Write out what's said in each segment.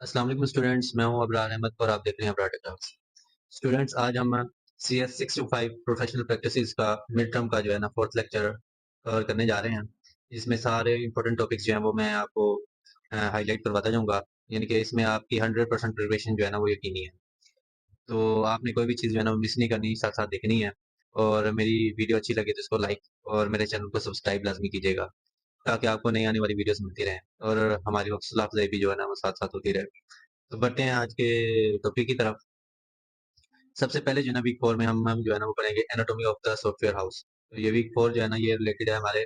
अस्सलाम वालेकुम स्टूडेंट्स, मैं हूं अबरार अहमद और आप देख रहे हैं अबरार टेक्निक्स। स्टूडेंट्स, आज हम CS 625 प्रोफेशनल प्रैक्टिसेस का मिड टर्म का जो है ना फोर्थ लेक्चर कवर करने जा रहे हैं। इसमें सारे इंपॉर्टेंट टॉपिक्स जो हैं वो मैं आपको हाईलाइट करवाता जाऊंगा। यानी कि इसमें आपकी 100% प्रिपरेशन जो है ना वो यकीनी है। तो आपने कोई भी चीज़ जो है ना वो मिस नहीं करनी, साथ साथ देखनी है। और मेरी वीडियो अच्छी लगे तो इसको लाइक और मेरे चैनल को सब्सक्राइब लाजमी कीजिएगा, ताकि आपको नई आने वाली वीडियोस मिलती रहें और हमारी हौसला अफजाई भी जो है ना वो साथ साथ होती रहे। तो बढ़ते हैं आज के टॉपिक की तरफ। सबसे पहले जो है ना वीक 4 में हम जो है ना वो पढ़ेंगे anatomy of the software house. तो ये वीक 4 जो है ना ये रिलेटेड है हमारे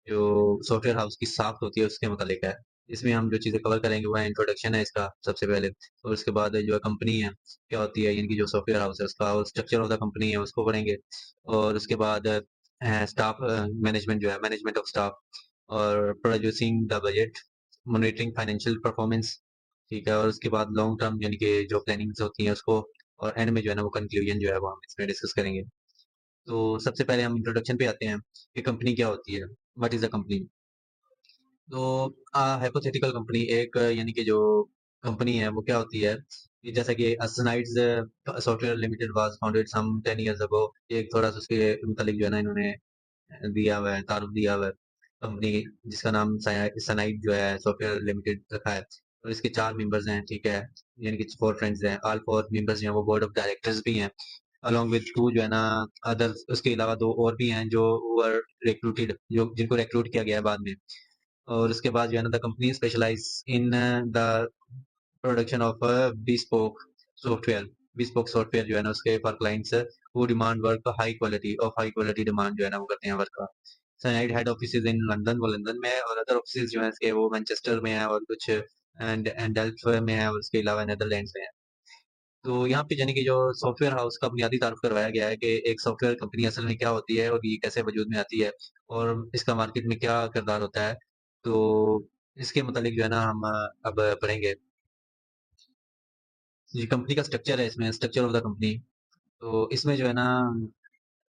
जो सॉफ्टवेयर हाउस की साख्त होती है उसके मुतालिक है। इसमें हम जो चीज़ें कवर करेंगे वो है इंट्रोडक्शन है इसका सबसे पहले, और उसके बाद जो है कंपनी है क्या होती है, यानी कि जो सॉफ्टवेयर हाउस है उसका स्ट्रक्चर ऑफ द कंपनी है उसको पढ़ेंगे। और उसके बाद स्टाफ मैनेजमेंट जो है मैनेजमेंट ऑफ स्टाफ, और producing the budget, monitoring financial performance. ठीक है, और उसके बाद लॉन्ग टर्म यानी कि जो प्लानिंग्स होती हैं उसको, और एंड में जो है ना वो कंक्लूजन जो है वो हम इसमें डिस्कस करेंगे। तो सबसे पहले हम इंट्रोडक्शन पे आते हैं कि कंपनी क्या होती है, व्हाट इज अ कंपनी। तो हाइपोथेटिकल कंपनी एक यानी कि जो कंपनी है वो क्या होती है कि जैसा कि असनाइड्स software limited was founded some 10 years ago. एक थोड़ा सा उसके मुतालिक जो है ना इन्होंने दिया हुआ है, तारुफ दिया हुआ है। कंपनी जिसका नाम सनाइड जो है सॉफ्टवेयर लिमिटेड रखा है, और इसके 4 मेंबर्स हैं। ठीक है, यानी कि 4 फ्रेंड्स हैं। ऑल 4 मेंबर्स जो हैं वो बोर्ड ऑफ डायरेक्टर्स भी हैं, अलॉन्ग विद टू जो है ना अदर्स। उसके अलावा दो और भी हैं जो वर रिक्रूटेड, जो जिनको रिक्रूट किया गया है बाद में। और उसके बाद जो है ना the company specialise in the production of software bespoke software जो है ना उसके फॉर क्लाइंट्स वो demand work high quality of high quality demand जो है ना वो करते हैं वर्क का। Sunrise head office in London, वो लंदन में है, और अदर ऑफिस जो है इसके वो मैनचेस्टर में है, और कुछ एंड डेल्फ्ट में है, और उसके अलावा नेदरलैंड्स में है। तो यहाँ पे यानी कि जो सॉफ्टवेयर हाउस का बुनियादी तारुफ करवाया गया है कि एक सॉफ्टवेयर कंपनी असल में क्या होती है और ये कैसे वजूद में आती है, और इसका मार्केट में क्या किरदार होता है। तो इसके मुतालिक जो है ना हम अब पढ़ेंगे। ये कंपनी का स्ट्रक्चर है, इसमें स्ट्रक्चर ऑफ द कंपनी। तो इसमें जो है ना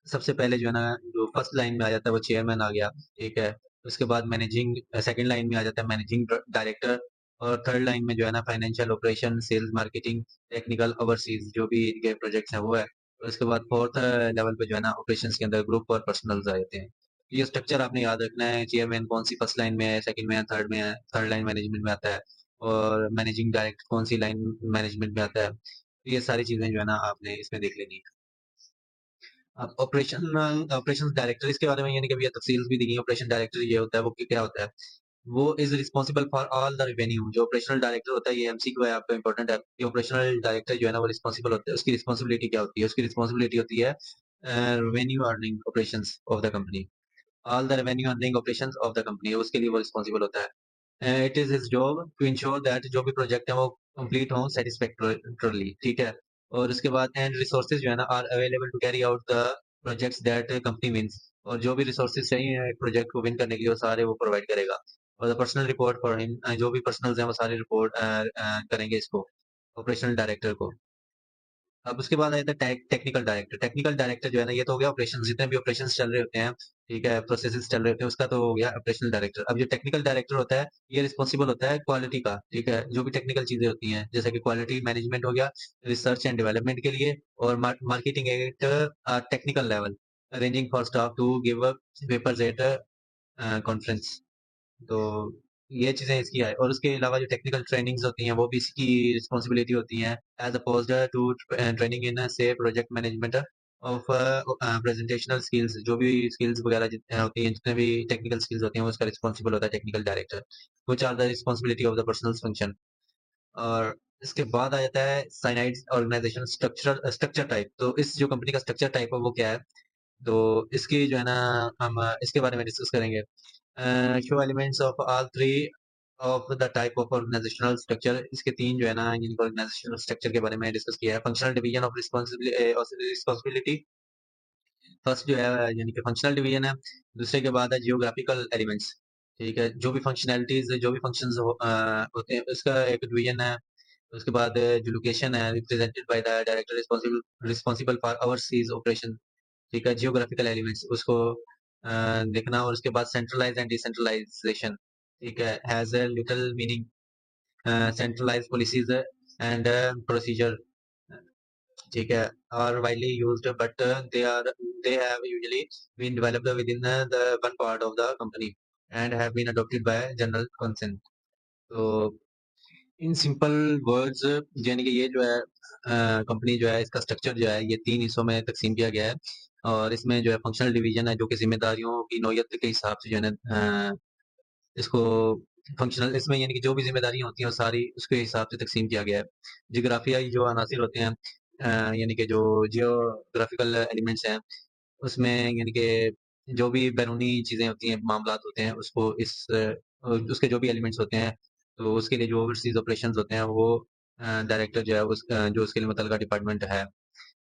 सबसे पहले जो है ना जो फर्स्ट लाइन में आ जाता है वो चेयरमैन आ गया। ठीक है, उसके बाद मैनेजिंग, सेकंड लाइन में आ जाता है मैनेजिंग डायरेक्टर, और थर्ड लाइन में जो है ना financial operation, sales, marketing, technical, overseas जो भी इनके प्रोजेक्ट्स हैं वो है। और उसके बाद फोर्थ लेवल पे जो है ना ऑपरेशंस के अंदर ग्रुप और पर्सनल्स आ जाते हैं। ये स्ट्रक्चर आपने याद रखना है, चेयरमैन कौन सी फर्स्ट लाइन में है, सेकंड में है, थर्ड में है, थर्ड लाइन मैनेजमेंट में आता है, और मैनेजिंग डायरेक्टर कौन सी लाइन मैनेजमेंट में आता है। तो ये सारी चीजें जो है ना आपने इसमें देख लेनी है। अब ऑपरेशन डायरेक्टर इसके बारे में यानी कि अभी तफसील भी दी गई। ऑपरेशन डायरेक्टर ये होता है, वो क्या होता है, वो is responsible for all the revenue. जो ऑपरेशनल डायरेक्टर होता है, ये एमसीक्यू है आपका इंपॉर्टेंट है। ये ऑपरेशनल डायरेक्टर जो है ना वो रिस्पॉन्सिबल होता है, उसकी रिस्पॉन्सिबिलिटी क्या होती है, उसकी रिस्पॉन्सिबिलिटी होती है revenue earning operations of the company. All the revenue earning operations of the company, उसके लिए वो रिस्पॉन्सिबल होता है। It is his job to ensure that जो भी प्रोजेक्ट है वो कंप्लीट हो सेटिस्फैक्टरली। ठीक है, और उसके बाद एंड रिसोर्सेज जो है ना are available to carry out the projects that company wins. और जो भी रिसोर्सेज चाहिए एक प्रोजेक्ट को विन करने के लिए वो सारे वो प्रोवाइड करेगा। और the personal report for him, जो भी पर्सनल्स हैं वो सारे रिपोर्ट करेंगे इसको, ऑपरेशनल डायरेक्टर को। अब उसके बाद आ जाता है टेक्निकल डायरेक्टर। टेक्निकल डायरेक्टर जो है ना ये तो हो गया ऑपरेशन, जितने भी ऑपरेशंस चल रहे होते हैं, ठीक है, प्रोसेसेस चल रहे होते हैं, उसका तो हो गया ऑपरेशनल डायरेक्टर। अब जो टेक्निकल डायरेक्टर होता है ये रिस्पॉन्सिबल होता है क्वालिटी का। ठीक है, जो भी टेक्निकल चीजें होती हैं जैसे कि क्वालिटी मैनेजमेंट हो गया, रिसर्च एंड डेवलपमेंट के लिए, और marketing at technical level, arranging for staff to give papers at conference. तो ये चीजें इसकी है, और उसके अलावा जो टेक्निकल ट्रेनिंग्स होती हैं वो भी इसकी रिस्पॉन्सिबिलिटी होती हैं, as opposed to training in से project management of presentational skills. जो भी स्किल्स वगैरह होती हैं, जितने भी टेक्निकल स्किल्स होती हैं वो उसका रिस्पॉन्सिबल होता है टेक्निकल डायरेक्टर। कुछ are the responsibility of the personnel function. और इसके बाद आ जाता है sunrise organisation structure structure type. तो इस जो कंपनी का स्ट्रक्चर टाइप है वो क्या है, तो इसकी जो है ना हम इसके बारे में डिस्कस करेंगे। Show elements of all three of the type of organisational structure. इसके तीन जो है ना इनका ऑर्गेनाइजेशनल स्ट्रक्चर के बारे में डिस्कस किया है। Functional division of responsibility first जो है यानी कि फंक्शनल डिवीजन है। दूसरे के बाद है जियोग्राफिकल एलिमेंट्स। ठीक है, जो भी फंक्शनैलिटीज जो भी फंक्शंस होते हैं उसका एक डिवीजन है। उसके बाद जो लोकेशन है represented by the director responsible responsible for overseas operation. ठीक है, जियोग्राफिकल एलिमेंट्स उसको देखना। और उसके बाद सेंट्रलाइज एंड डिसेंट्रलाइजेशन। ठीक है, has a little meaning. Centralised policies and procedure, ठीक है, are widely used, but they have usually been developed within the one part of the company and have been adopted by general consent. तो in simple words यानी कि ये जो है company जो है इसका स्ट्रक्चर जो है ये 3 हिस्सों में तकसीम किया गया है और इसमें जो है फंक्शनल डिवीजन है जो कि जिम्मेदारियों की नौयत के हिसाब से जो है ना इसको फंक्शनल इसमें यानी कि जो भी जिम्मेदारियां होती हैं वो सारी उसके हिसाब से तकसीम किया गया है। जियोग्राफियाई जो अनासिर होते हैं यानी कि जो जियोग्राफिकल एलिमेंट्स हैं उसमें यानी कि जो भी बैरूनी चीज़ें होती हैं, मामलात होते हैं, उसको उसके जो भी एलिमेंट्स होते हैं, तो उसके लिए जो ओवरसीज़ ऑपरेशंस होते हैं, वो डायरेक्टर जो है जो उसके लिए मुतल्लिका डिपार्टमेंट है,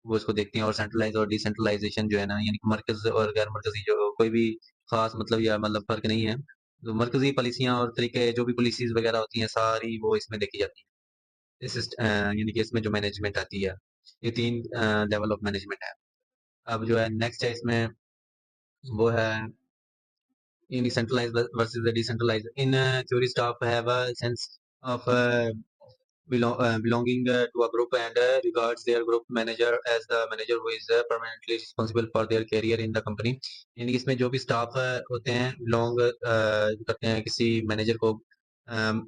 वो उसको देखती हैं और सेंट्रलाइज़ और डिसेंट्रलाइज़ेशन जो है ना, यानी कि मरकज़ और गैर मरकज़ी जो कोई भी ख़ास मतलब या मतलब फ़र्क नहीं है। तो मरकज़ी पॉलिसियाँ और तरीके जो भी पॉलिसीज़ वग़ैरह होती हैं, सारी वो इसमें देखी जाती हैं। यानी कि इसमें जो मैनेजमेंट आती है, ये 3 लेवल ऑफ मैनेजमेंट है। अब जो है नेक्स्ट है इसमें वो है in centralized versus the decentralized. In theory, staff have a sense of belonging to a group and regards their group manager as the manager who is permanently responsible for their career in the company. यानी कि इसमें जो भी staff होते हैं belong करते हैं किसी मैनेजर को,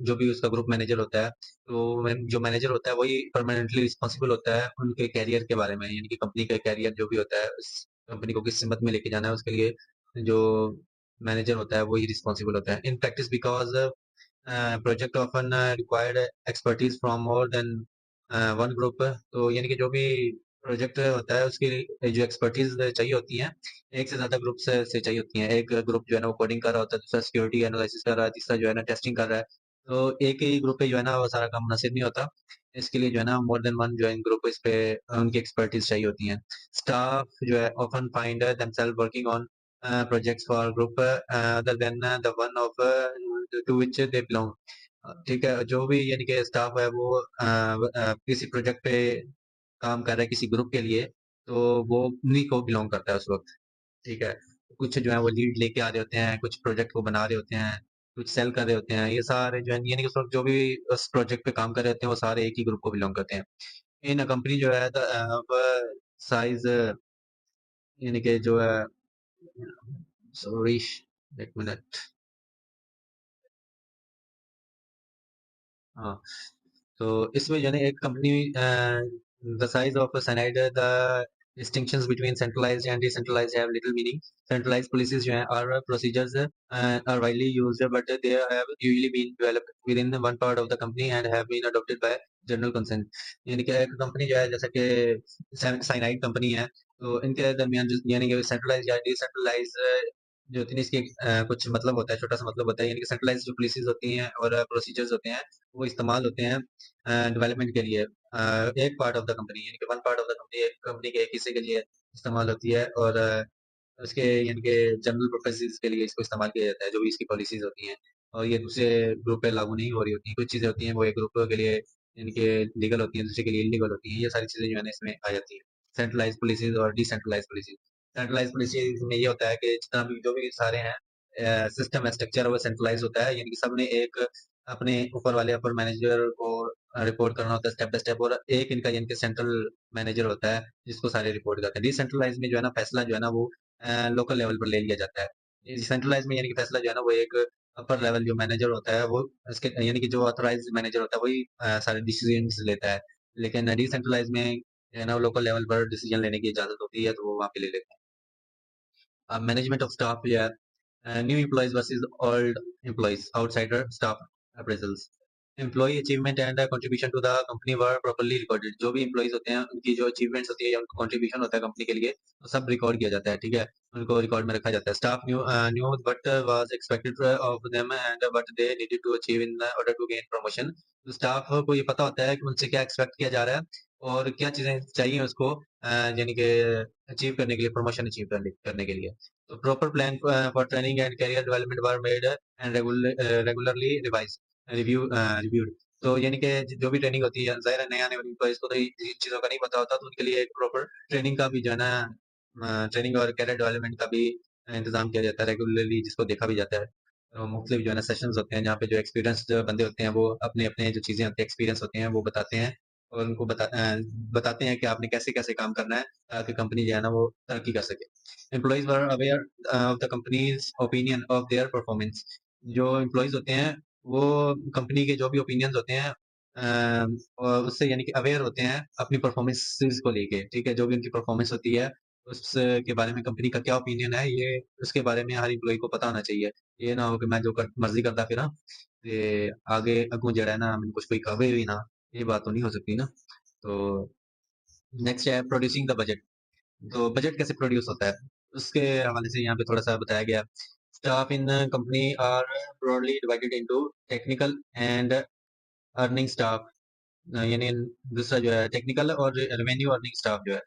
जो भी उसका ग्रुप मैनेजर होता है, तो जो मैनेजर होता है वही परमानेंटली रिस्पॉन्सिबल होता है उनके कैरियर के बारे में, यानी कि कंपनी का कैरियर जो भी होता है उस कंपनी को किस सिमत में लेके जाना है उसके लिए जो मैनेजर होता है वही रिस्पॉन्सिबल होता है in practice because project often required expertise from more than one group. तो यानी कि जो भी प्रोजेक्ट होता है उसकी जो एक्सपर्टीज चाहिए होती है एक से ज्यादा ग्रुप से चाहिए होती है। एक ग्रुप जो है ना वो कोडिंग कर रहा होता है, दूसरा सिक्योरिटी एनालिसिस कर रहा है, तीसरा जो है ना टेस्टिंग कर रहा है। तो एक ही ग्रुप पे जो है ना वो सारा काम मुनासिब नहीं होता, इसके लिए जो है ना मोर देन वन जो है ग्रुप इस पे उनकी एक्सपर्टीज चाहिए होती है। स्टाफ जो है often find themselves working on projects for group other than the one of to which they belong। ठीक है, जो भी यानी कि स्टाफ है वो किसी प्रोजेक्ट पे काम कर रहा है किसी ग्रुप के लिए, तो वो उन्हीं को बिलोंग करता है उस वक्त। ठीक है, कुछ जो है वो लीड लेके आ रहे होते हैं, कुछ प्रोजेक्ट को बना रहे होते हैं, कुछ सेल कर रहे होते हैं, ये सारे जो है यानी कि उस वक्त जो भी उस प्रोजेक्ट पे काम कर रहे होते हैं वो सारे एक ही ग्रुप को बिलोंग करते हैं। इन कंपनी जो है साइज यानी कि जो है सॉरी एक मिनट, हाँ, तो इसमें जो है ना एक company the size of cyanide the distinctions between centralized and decentralized have little meaning. Centralized policies जो हैं or procedures are widely used, but they have usually been developed within one part of the company and have been adopted by general consent। यानी कि एक company जो है जैसे कि cyanide company है, तो इनके दरमियान यानी कि सेंट्रलाइज या डिसेंट्रलाइज जो होती है इसके कुछ मतलब होता है, छोटा सा मतलब होता है, यानी कि सेंट्रलाइज जो पॉलिसीज होती हैं और प्रोसीजर्स होते हैं वो इस्तेमाल होते हैं डेवलपमेंट के लिए एक पार्ट ऑफ द कंपनी, यानी कि one part of the company एक कंपनी के एक हिस्से के लिए इस्तेमाल होती है और उसके यानी कि जनरल पर्पसेस के लिए इसको इस्तेमाल किया जाता है जो भी इसकी पॉलिसीज होती हैं, और ये दूसरे ग्रुप पे लागू नहीं हो रही होती। कुछ चीज़ें होती हैं वो एक ग्रुप के लिए यानी कि लीगल होती हैं, दूसरे के लिए इलीगल होती हैं। ये सारी चीज़ें जो है ना इसमें आ जाती हैं। सेंट्रलाइज पॉलिसीज और डिसेंट्रलाइज पॉलिसीज। सेंट्रलाइज पॉलिसीज में ये होता है कि जितना भी जो भी सारे हैं सिस्टम है, स्ट्रक्चर है, वो सेंट्रलाइज होता है, यानी कि सबने एक अपने ऊपर वाले अपर मैनेजर को रिपोर्ट करना होता है स्टेप बाय स्टेप, और एक इनका यानी कि सेंट्रल मैनेजर होता है जिसको सारे रिपोर्ट करते हैं। डिसेंट्रलाइज में जो है ना फैसला जो है ना वो लोकल लेवल पर ले लिया जाता है। सेंट्रलाइज में यानी कि फैसला जो है ना वो एक अपर लेवल जो मैनेजर होता है वो उसके यानी कि जो ऑथराइज मैनेजर होता है वही सारे डिसीजन लेता है, लेकिन डिसेंट्रलाइज में जो है ना लोकल लेवल पर डिसीजन लेने की इजाजत होती है, तो वो वहाँ पे ले लेते हैं। मैनेजमेंट ऑफ स्टाफ या new employees versus old employees, outsider staff appraisals, employee achievement and contribution to the company were properly recorded। जो भी employees होते हैं उनकी जो achievements होती है या उनका contribution होता है कंपनी के लिए वो सब रिकॉर्ड किया जाता है। ठीक है, उनको रिकॉर्ड में रखा जाता है। Staff knew what was expected of them and what they needed to achieve in order to gain promotion। तो स्टाफ को ये पता होता है कि उनसे क्या एक्सपेक्ट किया जा रहा है और क्या चीजें चाहिए उसको यानी कि अचीव करने के लिए, प्रमोशन अचीव करने के लिए। तो proper plan for training and career development were made and regularly reviewed। तो यानी कि जो भी ट्रेनिंग होती है, ज़ाहिर है नए आने वाली एम्प्लॉइज़ को तो इन चीज़ों का नहीं पता होता, तो उनके लिए एक प्रॉपर ट्रेनिंग का भी जो है ना ट्रेनिंग और कैरियर डेवलपमेंट का भी इंतज़ाम किया जाता है रेगुलरली, जिसको देखा भी जाता है। मुख्तलिफ जो है ना सेशंस होते हैं जहाँ पे जो एक्सपीरियंस्ड बंदे होते हैं वो अपने-अपने जो चीज़ें होती हैं, एक्सपीरियंस होते हैं वो बताते हैं और उनको बताते हैं कि आपने कैसे-कैसे काम करना है ताकि कंपनी जो है ना वो तरक्की कर सके। Employees were aware of the companies opinion of their performance. जो एम्प्लॉइज़ होते हैं वो कंपनी के जो भी ओपिनियंस होते हैं उससे यानी कि अवेयर होते हैं अपनी परफॉर्मेंसेस को लेके, ठीक है? जो भी उनकी परफॉर्मेंस होती है उसके बारे में कंपनी का क्या ओपिनियन है ये उसके बारे में हर एम्प्लॉयी को पता होना चाहिए। ये ना हो कि मैं जो कर मर्ज़ी करता फिरां ते आगे अग्गों जेह्ड़ा है ना मैनूं कुछ कोई कवे भी ना, ये बात तो नहीं हो सकती ना। तो नेक्स्ट है प्रोड्यूसिंग द बजट। तो बजट कैसे प्रोड्यूस होता है? उसके हवाले से यहाँ पे थोड़ा-सा बताया गया। Staff in company are broadly divided into technical and earning staff. यानी दूसरा जो है टेक्निकल और रेवेन्यू अर्निंग स्टाफ जो है।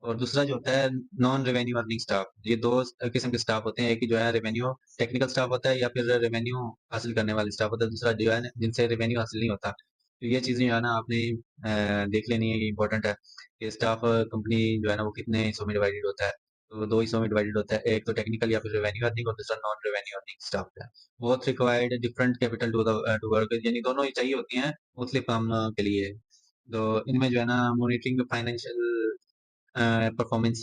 और दूसरा जो होता है नॉन रेवेन्यू अर्निंग स्टाफ। ये 2 किस्म के स्टाफ होते हैं। एक ही जो है रेवेन्यू टेक्निकल स्टाफ होता है या फिर रेवेन्यू हासिल करने वाले स्टाफ होता है। दूसरा जो है ना जिनसे रेवेन्यू हासिल नहीं होता। तो ये चीज़ें जो है ना आपने देख लेनी है, ये इम्पोर्टेंट है कि स्टाफ कंपनी जो है ना वो कितने हिस्सों में डिवाइडेड होता है। तो 2 हिस्सों में डिवाइडेड होता है। एक तो टेक्निकल या फिर रेवेन्यू अर्निंग और दूसरा नॉन रेवेन्यू अर्निंग स्टाफ है। Both required different capital to work यानी दोनों ही चाहिए होती हैं मुख्तलिफ काम के लिए। तो इनमें जो है ना मॉनिटरिंग फाइनेंशियल परफॉर्मेंस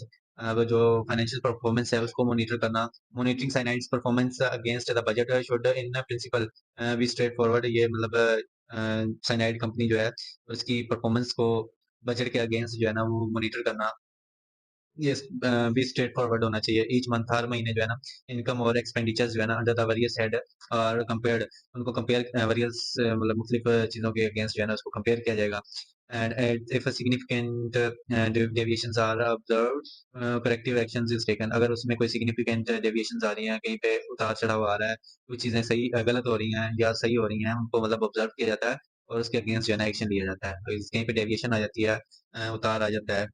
वो जो फाइनेंशियल परफॉर्मेंस है उसको मॉनिटर करना। Monitoring cyanides performance against the budget should in principle be straight forward. ये मतलब साइनाइड कंपनी जो है उसकी परफॉर्मेंस को बजट के अगेंस्ट जो है ना वो मॉनिटर करना। यस बी स्ट्रेट फॉरवर्ड होना चाहिए। ईच मंथ हर महीने जो है ना इनकम और एक्सपेंडिचर्स जो है ना अंडर द वेरियस हेड और कंपेयर्ड उनको कंपेयर वेरियस मतलब मुख्तलिफ चीज़ों के अगेंस्ट जो है ना उसको कंपेयर किया जाएगा। And if significant deviations are observed corrective actions is taken. अगर उसमें कोई सिग्निफिकेंट डेविएशंस आ रही हैं, कहीं पे उतार-चढ़ाव आ रहा है, कुछ चीज़ें सही गलत हो रही हैं या सही हो रही हैं, उनको मतलब ऑब्जर्व किया जाता है और उसके अगेंस्ट जो है ना एक्शन लिया जाता है। तो कहीं पे डेविएशन आ जाती है उतार आ जाता है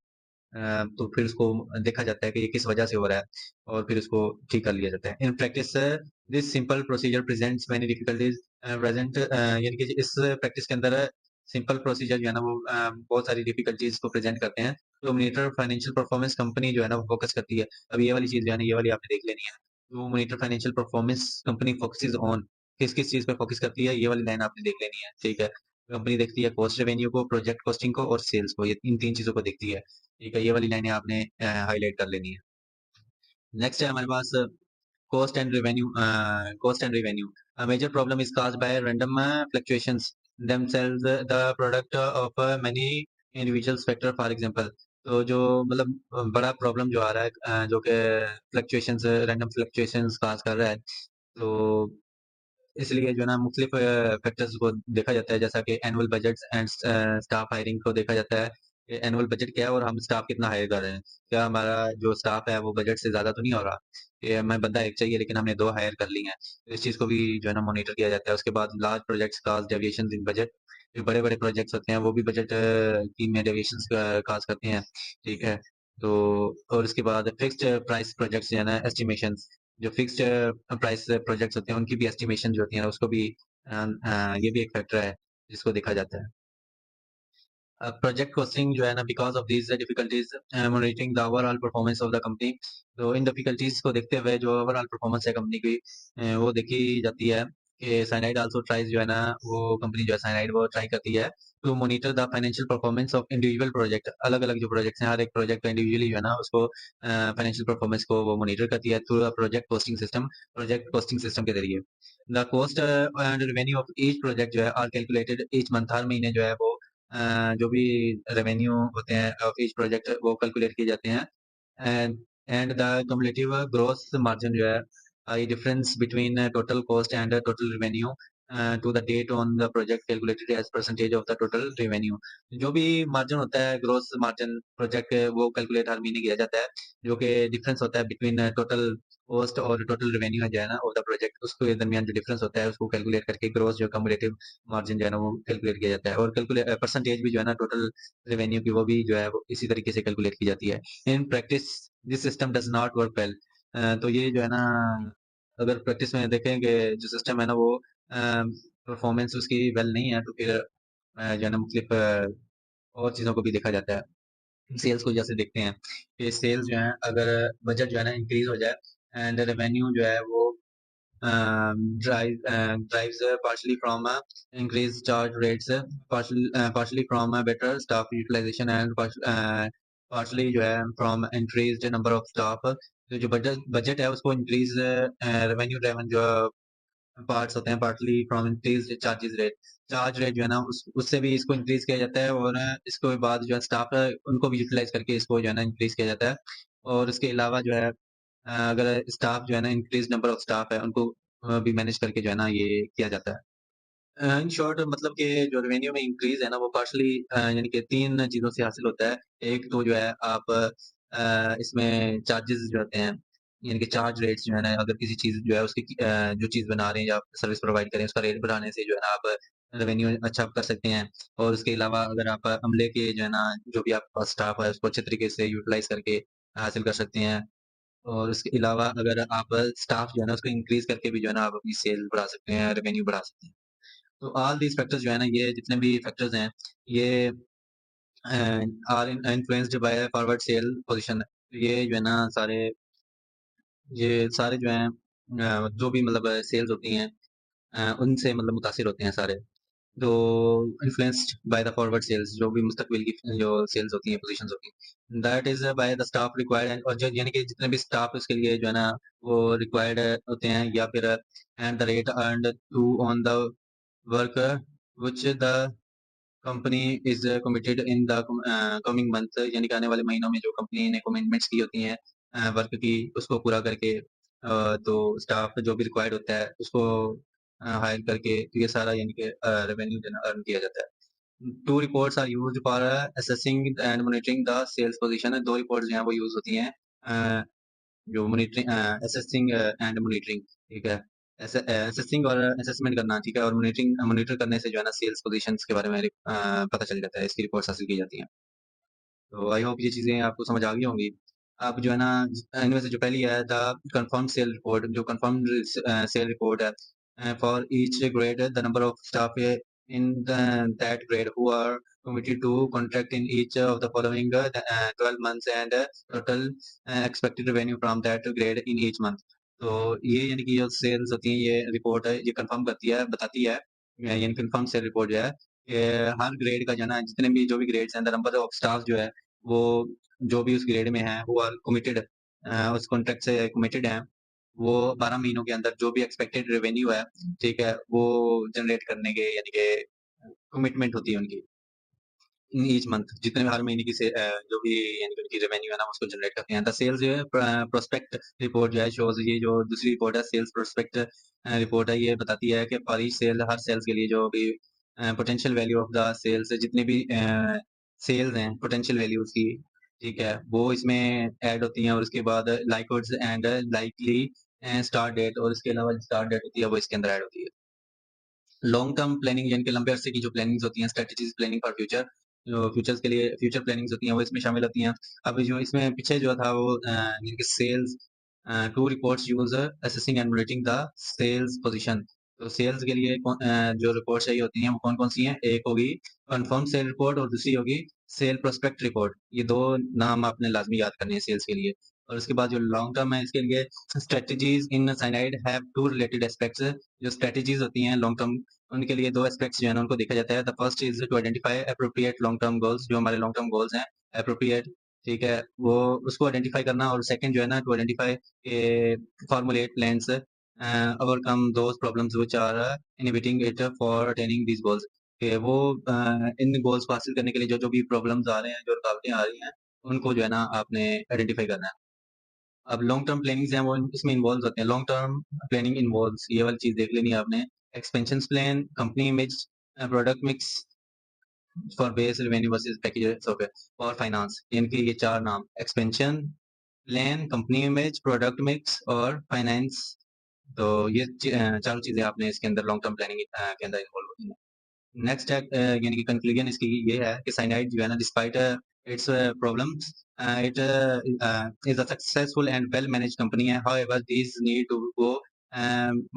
तो फिर उसको देखा जाता है कि ये किस वजह से हो रहा है और फिर उसको ठीक कर लिया जाता है। In practice this simple procedure presents many difficulties present यानी कि इस प्रैक्टिस के अंदर सिंपल प्रोसीजर जो है ना वो बहुत सारी डिफिकल्टीज को प्रेजेंट करते हैं। तो मॉनिटर फाइनेंशियल परफॉर्मेंस कंपनी जो है ना वो फोकस करती है। अब ये वाली चीज जो है ना ये वाली आपने देख लेनी है। तो monitor financial performance company focuses on किस किस चीज पे फोकस करती है ये वाली लाइन आपने देख लेनी है, ठीक है। कंपनी देखती है कॉस्ट रेवेन्यू को, प्रोजेक्ट कॉस्टिंग को और सेल्स को, ये इन तीन चीजों को देखती है। ठीक है, ये वाली लाइनें आपने हाइलाइट कर लेनी है। नेक्स्ट है हमारे पास cost and revenue. A major problem is caused by random fluctuations themselves, the product of many individuals factor, for example. तो जो मतलब बड़ा प्रॉब्लम जो आ रहा है जो कि फ्लक्चुएशंस रैंडम फ्लक्चुएशंस काज कर रहा है तो इसलिए जो है ना मुख्तलिफ फैक्टर्स को देखा जाता है जैसा कि annual budgets and staff hiring को देखा जाता है कि एनुअल बजट क्या है और हम स्टाफ कितना हायर कर रहे हैं। क्या हमारा जो स्टाफ है वो बजट से ज़्यादा तो नहीं हो रहा? कि हमें बंदा एक चाहिए लेकिन हमने 2 हायर कर ली हैं। तो इस चीज़ को भी जो है ना मॉनिटर किया जाता है। उसके बाद लार्ज प्रोजेक्ट्स कॉज़ डेविएशंस इन बजट। जो बड़े-बड़े प्रोजेक्ट्स होते हैं वो भी बजट की में डेविएशंस कॉज़ करते हैं। ठीक है? तो और उसके बाद फिक्स्ड प्राइस प्रोजेक्ट्स जो है ना एस्टिमेशंस जो फिक्स्ड प्राइस प्रोजेक्ट्स होते हैं उनकी भी एस्टिमेशन जो होती है उसको भी ये भी एक फैक्टर है जिसको देखा जाता है। प्रोजेक्ट कॉस्टिंग जो है ना because of these difficulties monitoring the overall performance of the company. तो इन डिफिकल्टीज़ को देखते हुए जो ओवरऑल परफॉर्मेंस है कंपनी की वो देखी जाती है कि साइनाइड आल्सो ट्राइज़ जो है ना वो कंपनी जो है साइनाइड वो ट्राई करती है to monitor the financial performance of individual project. अलग-अलग जो प्रोजेक्ट्स हैं हर एक प्रोजेक्ट का इंडिविजुअली जो है ना उसको फाइनेंशियल परफॉर्मेंस को वो मॉनिटर करती है through the project costing system के ज़रिए। The cost and revenue of each project जो है आर कैलकुलेटेड ईच मंथ हर महीने जो है वो जो भी रेवेन्यू होते हैं ऑफ ईच प्रोजेक्ट वो कैलकुलेट किए जाते हैं and and the cumulative gross margin जो है difference between total cost and total revenue to the date on the project calculated as percentage of the total revenue. जो भी मार्जिन होता है ग्रॉस मार्जिन प्रोजेक्ट वो कैलकुलेट हर महीने किया जाता है जो कि डिफरेंस होता है बिटवीन टोटल कॉस्ट और टोटल रेवेन्यू जो है ना ऑफ द प्रोजेक्ट उसके दरमियान जो डिफरेंस होता है उसको कैलकुलेट करके ग्रॉस जो क्युमुलेटिव मार्जिन जो है ना वो कैलकुलेट किया जाता है और कैलकुलेट परसेंटेज भी जो है ना टोटल रेवेन्यू की वो भी जो है वो इसी तरीके से कैलकुलेट की जाती है। In practice this system does not work well. तो ये जो है ना अगर प्रैक्टिस में देखें कि जो सिस्टम है ना वो परफॉर्मेंस उसकी वेल नहीं है तो फिर जो है ना मुख्तलिफ और चीज़ों को भी देखा जाता है। सेल्स को जैसे देखते हैं कि सेल्स जो है अगर बजट जो है ना इंक्रीज हो जाए एंड रेवेन्यू जो है वो drives partially from increased charge rates, partially from better staff utilization and partially जो है from increased number of staff। तो जो बजट है उसको इंक्रीज रेवेन्यू ड्राइवन जो पार्ट्स होते हैं, partly from increase charge rate जो है ना उससे भी इसको इंक्रीज किया जाता है, और इसके बाद जो है स्टाफ है उनको भी यूटिलाइज करके इसको जो है ना इंक्रीज किया जाता है। और इसके अलावा जो है अगर स्टाफ जो है ना इंक्रीज नंबर ऑफ स्टाफ है उनको भी मैनेज करके जो है ना ये किया जाता है। इन शॉर्ट मतलब कि जो रेवेन्यू में इंक्रीज है ना वो पार्शली यानी कि तीन चीज़ों से हासिल होता है। एक तो जो है आप इसमें चार्जेस जो होते हैं, यानी कि चार्ज रेट्स जो है ना, अगर किसी चीज़ जो है उसकी जो चीज़ बना रहे हैं या सर्विस प्रोवाइड करें उसका रेट बढ़ाने से जो है ना आप रेवेन्यू अच्छा कर सकते हैं। और उसके अलावा अगर आप अमले के जो है ना जो भी आपके पास स्टाफ है उसको अच्छे तरीके से यूटिलाइज करके हासिल कर सकते हैं। और उसके अलावा अगर आप स्टाफ जो है ना उसको इंक्रीज करके भी जो है ना आप अपनी सेल बढ़ा सकते हैं, रेवेन्यू बढ़ा सकते हैं। तो ऑल दीज फैक्टर्स जो है ना, ये जितने भी फैक्टर्स हैं ये are influenced by forward sale position. ये जो है ना ये सारे जो हैं जो भी मतलब सेल्स होती हैं उनसे मतलब मुतासिर होते हैं सारे। तो influenced by the forward sales, जो भी मुस्तकबिल की जो सेल्स होती हैं, पोजीशंस होती हैं, that is by the staff required, और जो यानी कि जितने भी स्टाफ उसके लिए जो है ना वो रिक्वायर्ड होते हैं, या फिर and the rate earned to on the work which the company is committed in the coming month, यानी कि आने वाले महीनों में जो कंपनी ने कमिटमेंट्स की होती हैं वर्क की उसको पूरा करके तो स्टाफ जो भी रिक्वायर्ड होता है उसको हायर करके, तो ये सारा यानी कि रेवेन्यू अर्न किया जाता है। Two reports are used for assessing and monitoring the sales position. दो रिपोर्ट्स जो हैं वो यूज होती हैं जो मॉनिटरिंग असेसिंग एंड मॉनिटरिंग, ठीक है। असेसिंग और असेसमेंट करना, ठीक है, और मॉनिटर करने से जो है ना सेल्स पोजीशंस के बारे में पता चल जाता है, इसकी रिपोर्ट्स हासिल की जाती हैं। तो आई होप ये चीज़ें आपको समझ आ गई होंगी। अब जो है ना इनमें से जो पहली है द कंफर्म्ड सेल रिपोर्ट, जो कंफर्म्ड सेल रिपोर्ट है for each grade the number of staff in that grade who are committed to contract in each of the following 12 months and total expected revenue from that grade in each month। तो ये यानी कि जो sales होती हैं ये report है, ये कंफर्म करती है, बताती है, यानी कंफर्म सेल रिपोर्ट जो है कि हर ग्रेड का जो है ना जितने भी जो भी ग्रेड्स हैं द नंबर ऑफ स्टाफ जो है वो जो भी उस ग्रेड में है वो आर कमिटेड, उस कॉन्ट्रैक्ट से कमिटेड हैं, वो 12 महीनों के अंदर जो भी एक्सपेक्टेड रेवेन्यू है, ठीक है, वो जनरेट करने के यानी कि कमिटमेंट होती है उनकी इन ईच मंथ, जितने भी हर महीने की जो भी यानी कि उनकी रेवेन्यू है ना उसको जनरेट करते हैं। द सेल्स जो है प्रोस्पेक्ट रिपोर्ट जो है शोज, ये जो दूसरी रिपोर्ट है सेल्स प्रोस्पेक्ट रिपोर्ट है, ये बताती है कि फॉर ईच सेल, हर सेल्स के लिए जो भी potential value of the sales, जितने भी सेल्स हैं पोटेंशियल वैल्यू उसकी, ठीक है, वो इसमें ऐड होती हैं। और उसके बाद लाइकवर्ड्स एंड लाइकली स्टार्ट डेट, और इसके अलावा स्टार्ट डेट होती है वो इसके अंदर ऐड होती है। लॉन्ग टर्म प्लानिंग यानी कि लंबे अरसे की जो प्लानिंग्स होती हैं, स्ट्रेटजीज प्लानिंग फॉर फ्यूचर, जो फ्यूचर्स के लिए फ्यूचर प्लानिंग्स होती हैं वो इसमें शामिल होती हैं। अब जो इसमें पीछे जो था वो यानी कि sales two reports use assessing and monitoring the sales position. तो सेल्स के लिए जो रिपोर्ट चाहिए होती हैं वो कौन कौन सी हैं, एक होगी कंफर्म सेल रिपोर्ट और दूसरी होगी सेल प्रोस्पेक्ट रिपोर्ट। ये दो नाम आपने लाजमी याद करने हैं सेल्स के लिए। और उसके बाद जो लॉन्ग टर्म है इसके लिए strategies in cyanide have two related aspects. जो स्ट्रेटजीज होती हैं लॉन्ग टर्म, उनके लिए दो एस्पेक्ट्स जो है ना उनको देखा जाता है। The first is to identify appropriate long term goals, जो हमारे लॉन्ग टर्म गोल्स हैं अप्रोप्रिएट, ठीक है, वो उसको आइडेंटिफाई करना। और सेकंड जो है ना to identify formulate plans overcome those problems which are inhibiting it for attaining these goals, कि वो इन गोल्स को हासिल करने के लिए जो जो भी प्रॉब्लम्स आ रहे हैं, जो रुकावटें आ रही हैं, उनको जो है ना आपने आइडेंटिफाई करना है। अब लॉन्ग टर्म प्लानिंग्स हैं वो इसमें इन्वॉल्व होते हैं। लॉन्ग टर्म प्लानिंग इन्वॉल्व्स, ये वाली चीज देख लेनी है आपने, expansion plan, company image, product mix for base revenue versus package okay, और फाइनेंस, इनके ये चार नाम, expansion plan, company image, product mix और फाइनेंस। तो ये चारों चीजें आपने इसके अंदर लॉन्ग टर्म प्लानिंग के अंदर इन्वॉल्व होती हैं। नेक्स्ट है यानी कि कंक्लूजन इसकी ये है कि साइनाइड जो है ना despite its problems it is a successful and well manage company है, however these need to go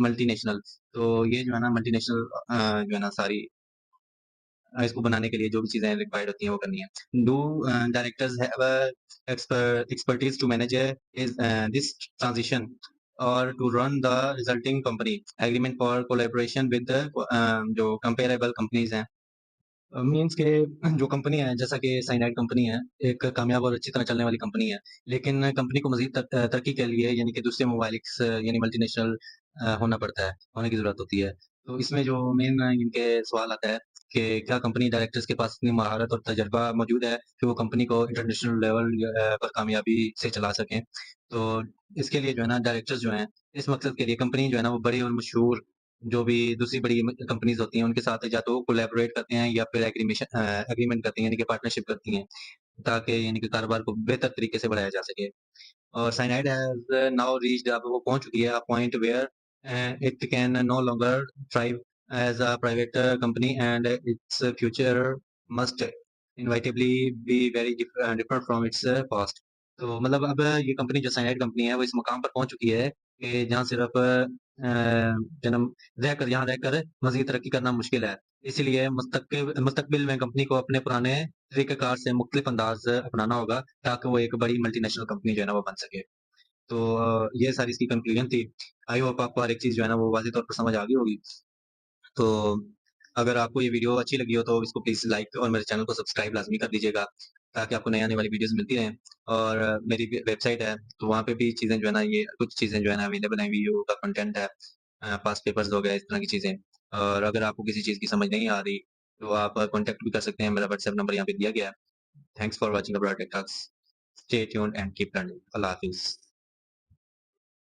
multinational. तो ये जो है ना मल्टीनेशनल जो है ना सारी इसको बनाने के लिए जो भी चीजें रिक्वायर्ड होती हैं वो करनी है। Do directors have expertise to manage is this transition, और to run the resulting company agreement for collaboration with जो कंपेरेबल कंपनीज हैं। मीन्स के जो कंपनी है जैसा कि साइनाइड कंपनी है, एक कामयाब और अच्छी तरह चलने वाली कंपनी है, लेकिन कंपनी को मज़ीद तरक्की के लिए यानी कि दूसरे मोबाइलिक्स यानी मल्टीनेशनल होना पड़ता है, होने की ज़रूरत होती है। तो इसमें जो मेन इनके सवाल आता है कि क्या कंपनी डायरेक्टर्स के पास इतनी महारत और तजुर्बा मौजूद है कि वो कंपनी को इंटरनेशनल लेवल पर कामयाबी से चला सकें? तो इसके लिए जो है ना डायरेक्टर्स जो हैं, इस मकसद के लिए कंपनी जो है ना वो बड़ी और मशहूर जो भी दूसरी बड़ी कंपनीज़ होती हैं, उनके साथ या तो कोलैबोरेट करते हैं या फिर एग्रीमेंट करती हैं, यानी कि पार्टनरशिप करती हैं, ताकि यानी कि कारोबार को बेहतर तरीके से बढ़ाया जा सके। और साइनाइड हैज़ नाउ रीच्ड, अब वो पहुँच चुकी है a point where it can no longer thrive as a private company and its future must inevitably be very different from its past. तो मतलब अब ये कंपनी जो साइनाइड कंपनी है, वो इस मुकाम पर पहुँच चुकी है कि जहाँ सिर्फ़ जन्म रहकर यहाँ रहकर मज़ीद तरक्की करना मुश्किल है। इसीलिए मुस्तकबिल में कंपनी को अपने पुराने तरीक़ेकार से मुख्तलिफ अंदाज़ अपनाना होगा, ताकि वो एक बड़ी मल्टीनेशनल कंपनी जो है ना वो बन सके। तो ये सारी इसकी कंक्लूजन थी। आई होप आपको हर एक चीज़ जो है ना वो वाज़ेह तौर पर समझ आ गई होगी। तो अगर आपको ये वीडियो अच्छी लगी हो तो इसको प्लीज़ लाइक और मेरे चैनल को सब्सक्राइब लाज़मी कर दीजिएगा, ताकि आपको नई आने वाली वीडियोज़ मिलती रहें। और मेरी वेबसाइट है, तो वहाँ पे भी चीज़ें जो है ना ये कुछ चीज़ें जो है ना अवेलेबल हैं, वीडियो का कंटेंट है, पास्ट पेपर्स हो गए, इस तरह की चीज़ें। और अगर आपको किसी चीज़ की समझ नहीं आ रही, तो आप कॉन्टैक्ट भी कर सकते हैं, मेरा व्हाट्सएप नंबर यहाँ पे दिया गया है। Thanks for watching about tech talks. Stay tuned and keep learning. अल्लाह हाफ़िज़।